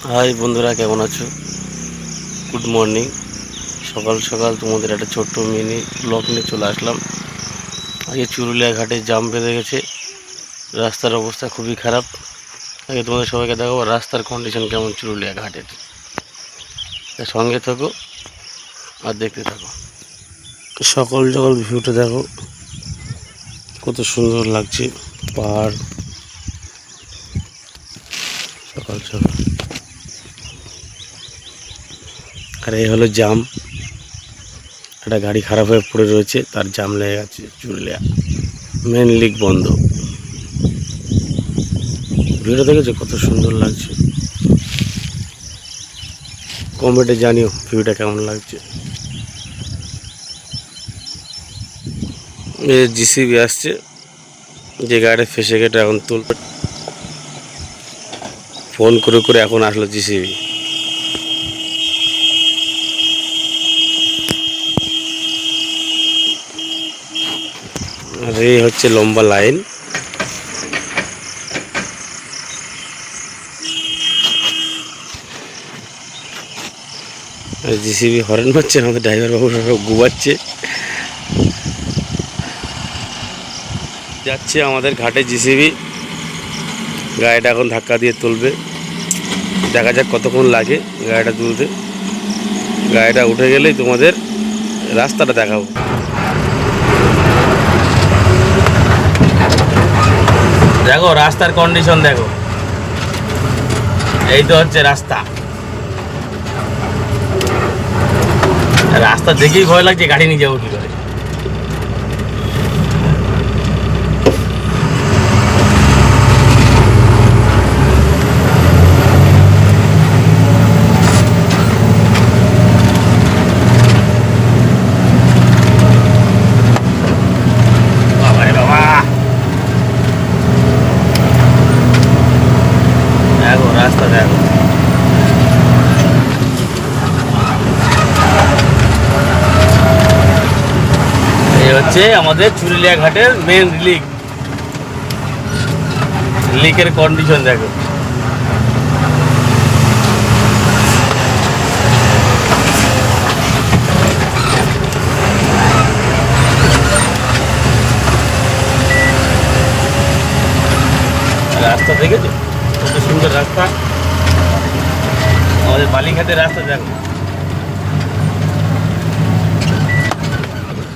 High বন্ধুরা, কেমন আছো? Good morning. সকাল সকাল তোমাদের একটা ছোট্ট মিনি ব্লগ নিয়ে চলে আসলাম। আগে চুরুলিয়া ঘাটে জাম বেঁধে গেছে, রাস্তার অবস্থা খুবই খারাপ। আগে তোমাদের সবাইকে দেখাবো রাস্তার কন্ডিশন কেমন চুরুলিয়া ঘাটের। সঙ্গে থাকো আর দেখতে থাকো। সকাল সকাল ভিউটা দেখো, কত সুন্দর লাগছে। পাহাড় সকাল সকাল। আর এই হলো জাম, একটা গাড়ি খারাপ হয়ে পড়ে রয়েছে, তার জাম লেগে গেছে। চুরুলিয়া মেন লিক বন্ধ। ভিডিও দেখেছো কত সুন্দর লাগছে? কমেন্টে জানিও ভিউটা কেমন লাগছে। জিসিবি আসছে, যে গাড়িটা ফেসে গেটে এখন তুলবে। ফোন করে করে এখন আসলো জিসিবি। আর এই হচ্ছে লম্বা লাইন। জিসিবি হরেন মারছে, আমাদের ড্রাইভার বাবু সব ঘুমাচ্ছে। যাচ্ছে আমাদের ঘাটে জিসিবি, গাড়িটা এখন ধাক্কা দিয়ে তুলবে। দেখা যাক কতক্ষণ লাগে গাড়িটা তুলতে। গাড়িটা উঠে গেলেই তোমাদের রাস্তাটা দেখাবো। দেখো রাস্তার কন্ডিশন দেখো, এই তো হচ্ছে রাস্তা। রাস্তা দেখেই ভয় লাগছে গাড়ি নিয়ে যাবো কি করে। দেখো রাস্তা দেখো, এই হচ্ছে আমাদের চুরুলিয়া ঘাটের মেন লিকের কন্ডিশন দেখো। রাস্তা দেখেছো কত সুন্দর রাস্তা, আমাদের বালিঘাটের রাস্তা দেখো।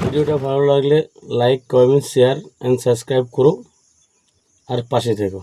ভিডিওটা ভালো লাগলে like, comment, share and subscribe করো আর পাশে থেকো।